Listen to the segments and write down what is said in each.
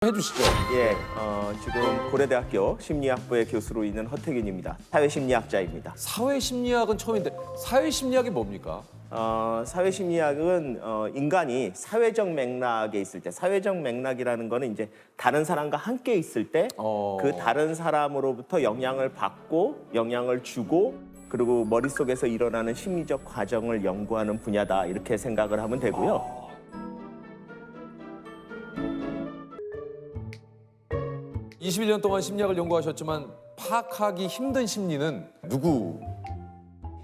해주시죠. 예, 지금 고려대학교 심리학부의 교수로 있는 허태균입니다. 사회심리학자입니다. 사회심리학은 처음인데 사회심리학이 뭡니까? 사회심리학은 인간이 사회적 맥락에 있을 때, 사회적 맥락이라는 거는 이제 다른 사람과 함께 있을 때 그 다른 사람으로부터 영향을 받고 영향을 주고 그리고 머릿속에서 일어나는 심리적 과정을 연구하는 분야다 이렇게 생각을 하면 되고요. 21년 동안 심리학을 연구하셨지만 파악하기 힘든 심리는 누구?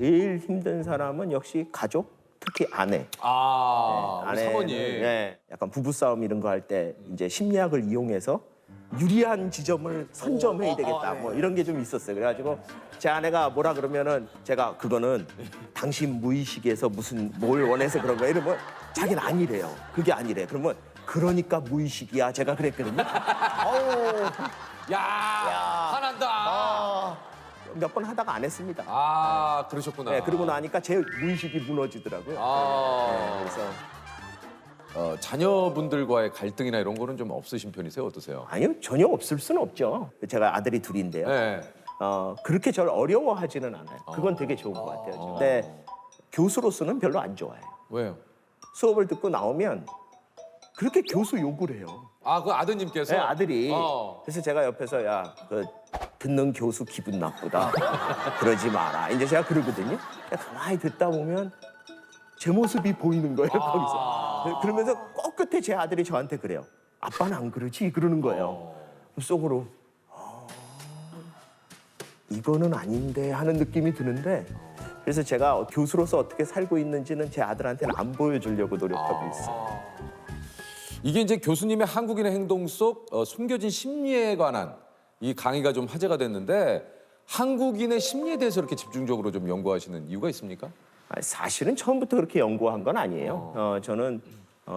제일 힘든 사람은 역시 가족, 특히 아내. 우리 아내는, 사모님. 네, 약간 부부싸움 이런 거 할 때 이제 심리학을 이용해서 유리한 지점을 선점해야 되겠다. 뭐 이런 게 좀 있었어요. 그래가지고 제 아내가 뭐라 그러면은 제가 그거는 당신 무의식에서 무슨 뭘 원해서 그런 거야 이러면 자기는 아니래요. 그게 아니래. 그러면 그러니까 무의식이야. 제가 그랬거든요. 야, 화난다. 몇 번 하다가 안 했습니다. 그러셨구나. 네, 그러고 나니까 제 무의식이 무너지더라고요. 네, 그래서 자녀분들과의 갈등이나 이런 거는 좀 없으신 편이세요? 어떠세요? 아니요, 전혀 없을 수는 없죠. 제가 아들이 둘인데요. 네. 그렇게 저를 어려워하지는 않아요. 그건 되게 좋은 것 같아요. 근데 교수로서는 별로 안 좋아해요. 왜요? 수업을 듣고 나오면 그렇게 교수 욕을 해요. 그 아드님께서? 네, 아들이. 어. 그래서 제가 옆에서 야, 듣는 교수 기분 나쁘다. 그러지 마라. 이제 제가 그러거든요. 가만히 듣다 보면 제 모습이 보이는 거예요, 거기서. 그러면서 끝에 제 아들이 저한테 그래요. 아빠는 안 그러지? 그러는 거예요. 속으로 이거는 아닌데 하는 느낌이 드는데 그래서 제가 교수로서 어떻게 살고 있는지는 제 아들한테는 안 보여주려고 노력하고 있어요. 이게 이제 교수님의 한국인의 행동 속 숨겨진 심리에 관한 이 강의가 좀 화제가 됐는데 한국인의 심리에 대해서 이렇게 집중적으로 좀 연구하시는 이유가 있습니까? 사실은 처음부터 그렇게 연구한 건 아니에요. 저는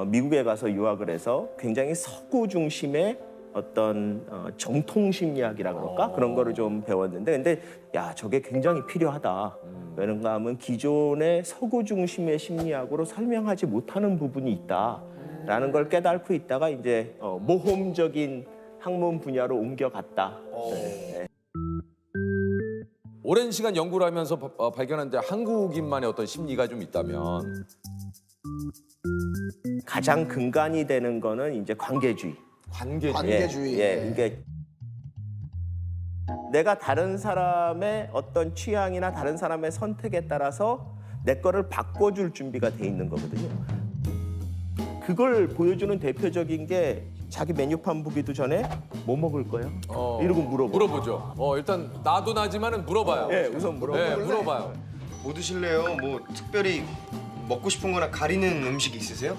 미국에 가서 유학을 해서 굉장히 서구 중심의 어떤 정통 심리학이라 그럴까? 그런 거를 좀 배웠는데 근데 야, 저게 굉장히 필요하다. 왜는가 하면 기존의 서구 중심의 심리학으로 설명하지 못하는 부분이 있다라는 걸 깨닫고 있다가 이제 모험적인 학문 분야로 옮겨갔다. 네. 오랜 시간 연구를 하면서 발견한 이제 한국인만의 어떤 심리가 좀 있다면 가장 근간이 되는 거는 이제 관계주의. 관계주의. 이게 내가 다른 사람의 어떤 취향이나 다른 사람의 선택에 따라서 내 거를 바꿔줄 준비가 돼 있는 거거든요. 그걸 보여주는 대표적인 게 자기 메뉴판 보기도 전에 뭐 먹을 거예요? 이러고 물어보죠. 일단 나도 나지만은 물어봐요. 네, 우선 물어봐요. 네, 물어봐요. 뭐 드실래요? 뭐 특별히 먹고 싶은 거나 가리는 음식이 있으세요?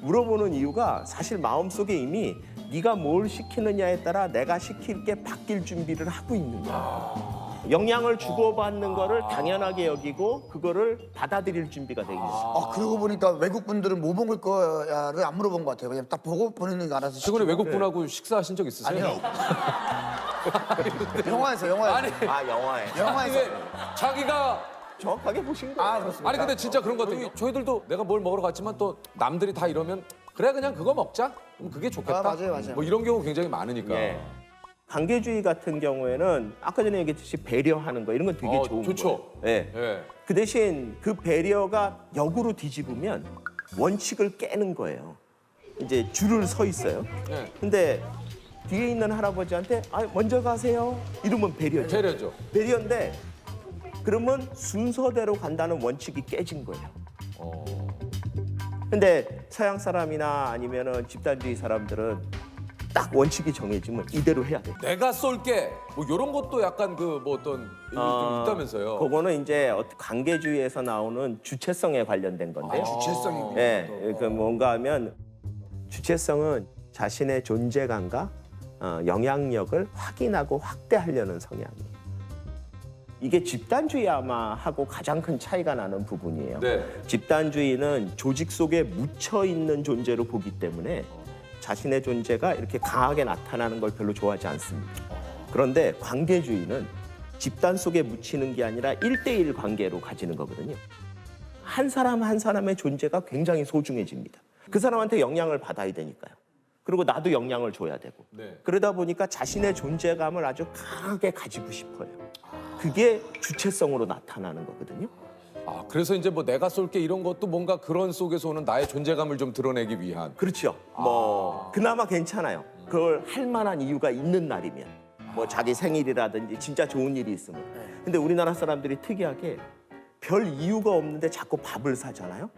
물어보는 이유가 사실 마음속에 이미 네가 뭘 시키느냐에 따라 내가 시킬 게 바뀔 준비를 하고 있는 거야. 영향을 주고받는 거를 당연하게 여기고 그거를 받아들일 준비가 돼 있는 거야. 그러고 보니까 외국 분들은 뭐 먹을 거야를 안 물어본 것 같아요. 그냥 딱 보고 보내는 거 알아서. 최근에 외국 분하고 식사하신 적 있으세요? 아니요. 영화에서. 아니, 영화에. 영화에서. 왜 자기가 정확하게 보신 거예요. 그렇습니다. 아니 근데 진짜 그런 것 같아요. 저희들도 내가 뭘 먹으러 갔지만 또 남들이 다 이러면 그래 그냥 그거 먹자. 그럼 그게 좋겠다. 맞아요. 뭐 이런 경우 굉장히 많으니까. 예. 관계주의 같은 경우에는 아까 전에 얘기했듯이 배려하는 거 이런 건 되게 좋은 좋죠. 거예요. 예. 예. 그 대신 그 배려가 역으로 뒤집으면 원칙을 깨는 거예요. 이제 줄을 서 있어요. 네. 근데 뒤에 있는 할아버지한테 먼저 가세요. 이러면 배려죠. 배려죠. 배려인데 그러면 순서대로 간다는 원칙이 깨진 거예요. 근데 서양 사람이나 아니면은 집단주의 사람들은 딱 원칙이 정해지면 이대로 해야 돼. 내가 쏠게. 뭐 이런 것도 약간 그 뭐 어떤 이게 좀 있다면서요. 그거는 이제 관계주의에서 나오는 주체성에 관련된 건데요. 주체성이. 네, 그 뭔가 하면 주체성은 자신의 존재감과 영향력을 확인하고 확대하려는 성향이에요. 이게 집단주의 아마 하고 가장 큰 차이가 나는 부분이에요. 네. 집단주의는 조직 속에 묻혀 있는 존재로 보기 때문에 자신의 존재가 이렇게 강하게 나타나는 걸 별로 좋아하지 않습니다. 그런데 관계주의는 집단 속에 묻히는 게 아니라 1대1 관계로 가지는 거거든요. 한 사람 한 사람의 존재가 굉장히 소중해집니다. 그 사람한테 영향을 받아야 되니까요. 그리고 나도 영향을 줘야 되고. 네. 그러다 보니까 자신의 존재감을 아주 강하게 가지고 싶어요. 그게 주체성으로 나타나는 거거든요. 아, 그래서 이제 뭐 내가 쏠게 이런 것도 뭔가 그런 속에서 오는 나의 존재감을 좀 드러내기 위한. 그렇죠. 뭐 그나마 괜찮아요. 그걸 할 만한 이유가 있는 날이면. 뭐 자기 생일이라든지 진짜 좋은 일이 있으면. 근데 우리나라 사람들이 특이하게 별 이유가 없는데 자꾸 밥을 사잖아요.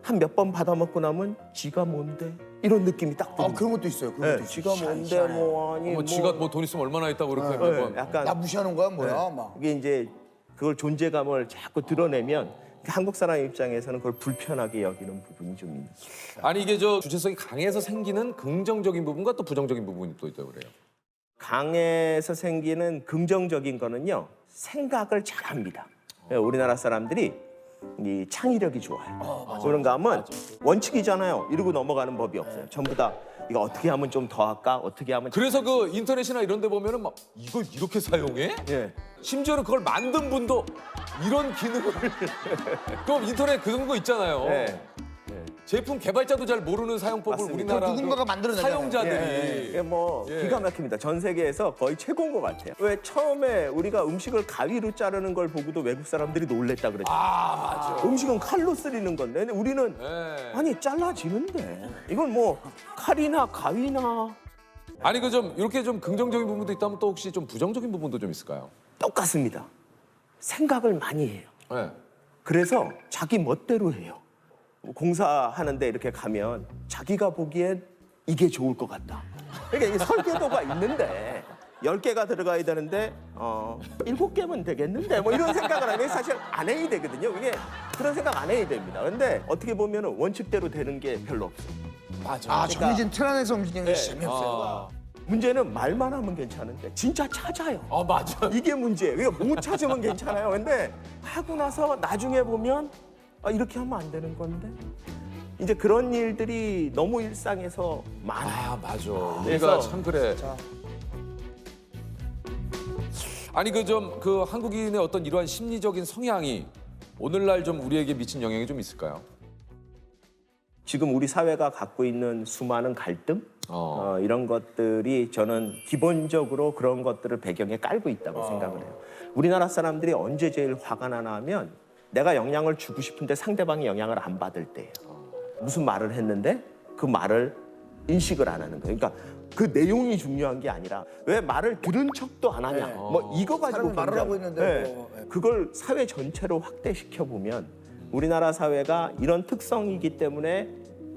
한 몇 번 받아먹고 나면 지가 뭔데? 이런 느낌이 딱 듭니다. 그런 것도 있어요. 그런 것도 네, 있어요. 지가 뭔데 뭐 아니 뭐 지가 뭐 돈 있으면 얼마나 있다고 그렇게 매번. 약간 나 무시하는 거야 뭐야 막. 이게 이제 그걸 존재감을 자꾸 드러내면 한국 사람 입장에서는 그걸 불편하게 여기는 부분이 좀 있는. 아니 이게 저 주체성이 강해서 생기는 긍정적인 부분과 또 부정적인 부분이 또 있다고 그래요. 강해서 생기는 긍정적인 거는요, 생각을 잘합니다. 우리나라 사람들이 이 창의력이 좋아요. 그런가 하면 원칙이잖아요. 이러고 넘어가는 법이 없어요. 전부 다 이거 어떻게 하면 좀 더 할까? 어떻게 하면 그래서 그 인터넷이나 이런 데 보면은 막 이걸 이렇게 사용해? 예. 심지어는 그걸 만든 분도 이런 기능을 그럼 인터넷 그런 거 있잖아요. 예. 제품 개발자도 잘 모르는 사용법을 맞습니다. 우리나라 누군가가 그 만들어내잖아요. 사용자들이 이게 뭐 예. 기가 막힙니다. 전 세계에서 거의 최고인 것 같아요. 왜 처음에 우리가 음식을 가위로 자르는 걸 보고도 외국 사람들이 놀랬다 그랬죠. 아 맞아. 음식은 칼로 쓰리는 건데 근데 우리는 예. 아니 잘라지는데 이걸 뭐 칼이나 가위나 아니 그 좀 이렇게 좀 긍정적인 부분도 있다면 또 혹시 좀 부정적인 부분도 좀 있을까요? 똑같습니다. 생각을 많이 해요. 네. 그래서 자기 멋대로 해요. 공사하는데 이렇게 가면 자기가 보기엔 이게 좋을 것 같다. 그러니까 이게 설계도가 있는데 10개가 들어가야 되는데 7개면 되겠는데 뭐 이런 생각을 하면 사실 안 해야 되거든요. 이게 그런 생각 안 해야 됩니다. 근데 어떻게 보면 원칙대로 되는 게 별로 없어요. 아 정해진 틀 안에서 움직이는 게 네. 재미없어요. 문제는 말만 하면 괜찮은데 진짜 찾아요. 아 맞아. 이게 문제예요. 이거 못 찾으면 괜찮아요. 근데 하고 나서 나중에 보면 이렇게 하면 안 되는 건데 이제 그런 일들이 너무 일상에서 많아요. 아 맞아. 그래서- 우리가 참 그래. 아니 그 좀 그 한국인의 어떤 이러한 심리적인 성향이 오늘날 좀 우리에게 미친 영향이 좀 있을까요? 지금 우리 사회가 갖고 있는 수많은 갈등 이런 것들이 저는 기본적으로 그런 것들을 배경에 깔고 있다고 생각을 해요. 우리나라 사람들이 언제 제일 화가 나나 하면 내가 영향을 주고 싶은데 상대방이 영향을 안 받을 때예요. 무슨 말을 했는데 그 말을 인식을 안 하는 거예요. 그러니까 그 내용이 중요한 게 아니라 왜 말을 들은 척도 안 하냐. 뭐 이거 가지고 사람이 말을 하고 있는데 뭐, 그걸 사회 전체로 확대시켜 보면 우리나라 사회가 이런 특성이기 때문에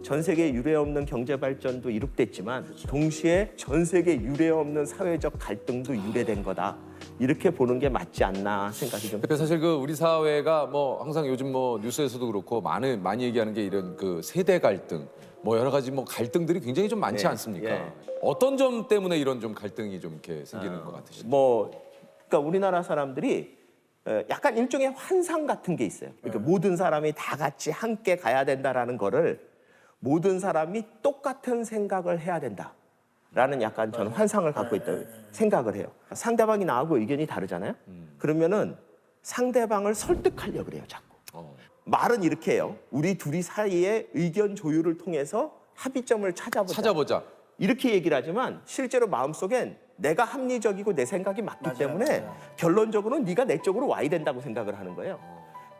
전 세계 유례 없는 경제 발전도 이룩됐지만 동시에 전 세계 유례 없는 사회적 갈등도 유래된 거다. 이렇게 보는 게 맞지 않나 생각이 좀. 그러니까 사실 그 우리 사회가 뭐 항상 요즘 뭐 뉴스에서도 그렇고 많이 얘기하는 게 이런 그 세대 갈등, 뭐 여러 가지 뭐 갈등들이 굉장히 좀 많지 네, 않습니까? 예. 어떤 점 때문에 이런 좀 갈등이 좀 이렇게 생기는 것 같으신가요? 뭐 그러니까 우리나라 사람들이 약간 일종의 환상 같은 게 있어요. 그러니까 모든 사람이 다 같이 함께 가야 된다라는 거를 모든 사람이 똑같은 생각을 해야 된다라는 약간 저는 환상을 갖고 있다고 생각을 해요. 상대방이 나하고 의견이 다르잖아요. 그러면은 상대방을 설득하려고 그래요, 자꾸. 말은 이렇게 해요. 우리 둘이 사이에 의견 조율을 통해서 합의점을 찾아보자. 이렇게 얘기를 하지만 실제로 마음속엔 내가 합리적이고 내 생각이 맞기 때문에 결론적으로는 네가 내 쪽으로 와야 된다고 생각을 하는 거예요.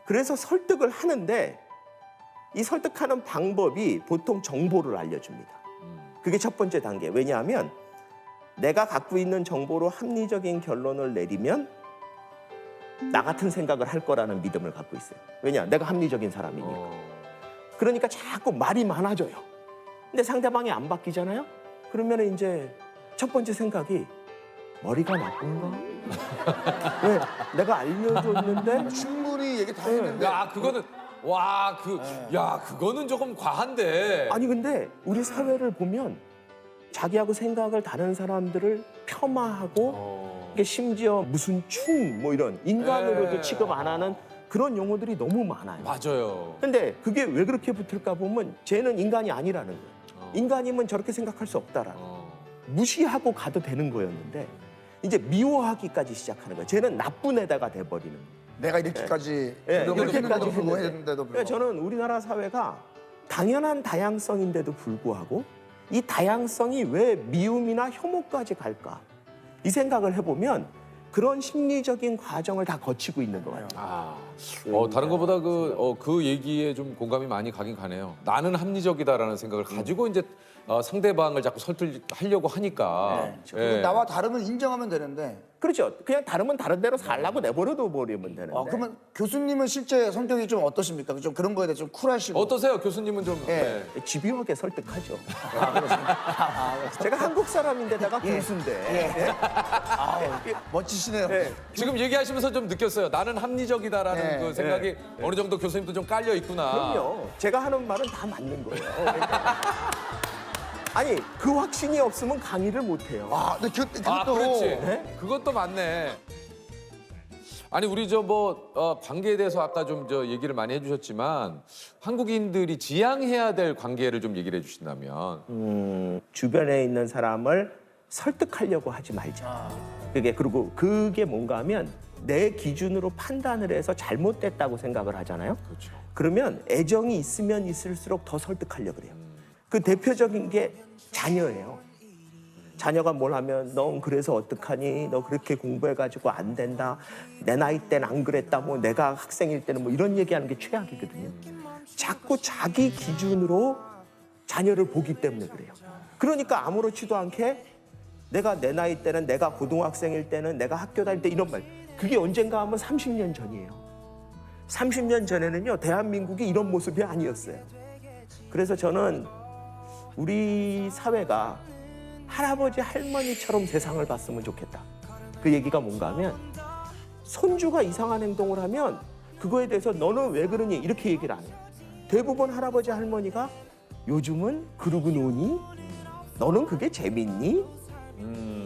그래서 설득을 하는데 이 설득하는 방법이 보통 정보를 알려줍니다. 그게 첫 번째 단계. 왜냐하면 내가 갖고 있는 정보로 합리적인 결론을 내리면 나 같은 생각을 할 거라는 믿음을 갖고 있어요. 왜냐? 내가 합리적인 사람이니까. 그러니까 자꾸 말이 많아져요. 근데 상대방이 안 바뀌잖아요? 그러면 이제 첫 번째 생각이 머리가 나쁜가? 왜? 내가 알려줬는데 충분히 얘기 다 했는데 야 그거는 그거는 조금 과한데. 아니 근데 우리 사회를 보면 자기하고 생각을 다른 사람들을 폄하하고 이게 심지어 무슨 충 뭐 이런 인간으로도 네. 취급 안 하는 그런 용어들이 너무 많아요. 맞아요. 근데 그게 왜 그렇게 붙을까 보면 쟤는 인간이 아니라는 거예요. 인간이면 저렇게 생각할 수 없다라는 거예요. 무시하고 가도 되는 거였는데 이제 미워하기까지 시작하는 거예요. 쟤는 나쁜 애다가 돼버리는 거예요. 내가 이렇게까지 예, 이렇게까지 이렇게까지 불구했는데도 했는데. 불구하고 그러니까 저는 우리나라 사회가 당연한 다양성인데도 불구하고 이 다양성이 왜 미움이나 혐오까지 갈까? 이 생각을 해보면 그런 심리적인 과정을 다 거치고 있는 거예요. 다른 것보다 그 얘기에 좀 공감이 많이 가긴 가네요. 나는 합리적이다라는 생각을 가지고 이제 상대방을 자꾸 설득하려고 하니까. 예. 나와 다름을 인정하면 되는데. 그렇죠. 그냥 다르면 다른 대로 살라고 내버려둬 버리면 되는데. 그러면 교수님은 실제 성격이 좀 어떠십니까? 좀 그런 거에 대해 좀 쿨하시고. 어떠세요? 교수님은 좀. 예. 집요하게 설득하죠. 제가 한국 사람인데다가 교수인데. 멋지시네요. 지금 얘기하시면서 좀 느꼈어요. 나는 합리적이다라는 예. 그 생각이 어느 정도 교수님도 좀 깔려 있구나. 그럼요. 제가 하는 말은 다 맞는 거예요. 아니 그 확신이 없으면 강의를 못 해요. 근데 그것도 그렇지. 네? 그것도 맞네. 아니 우리 관계에 대해서 아까 좀 얘기를 많이 해주셨지만 한국인들이 지향해야 될 관계를 좀 얘기를 해주신다면. 주변에 있는 사람을 설득하려고 하지 말자. 그게 뭔가 하면 내 기준으로 판단을 해서 잘못됐다고 생각을 하잖아요. 그렇죠. 그러면 애정이 있으면 있을수록 더 설득하려고 그래요. 그 대표적인 게 자녀예요. 자녀가 뭘 하면 넌 그래서 어떡하니? 너 그렇게 공부해가지고 안 된다. 내 나이 때는 안 그랬다. 뭐 내가 학생일 때는 뭐 이런 얘기하는 게 최악이거든요. 자꾸 자기 기준으로 자녀를 보기 때문에 그래요. 그러니까 아무렇지도 않게 내가 내 나이 때는 내가 고등학생일 때는 내가 학교 다닐 때 이런 말. 그게 언젠가 하면 30년 전이에요. 30년 전에는요. 대한민국이 이런 모습이 아니었어요. 그래서 저는 우리 사회가 할아버지 할머니처럼 세상을 봤으면 좋겠다. 그 얘기가 뭔가 하면 손주가 이상한 행동을 하면 그거에 대해서 너는 왜 그러니 이렇게 얘기를 안 해요. 대부분 할아버지 할머니가 요즘은 그러고 노니? 너는 그게 재밌니?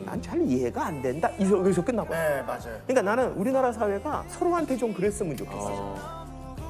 난 잘 이해가 안 된다. 여기서 끝나고. 네, 맞아요. 그러니까 나는 우리나라 사회가 서로한테 좀 그랬으면 좋겠어요.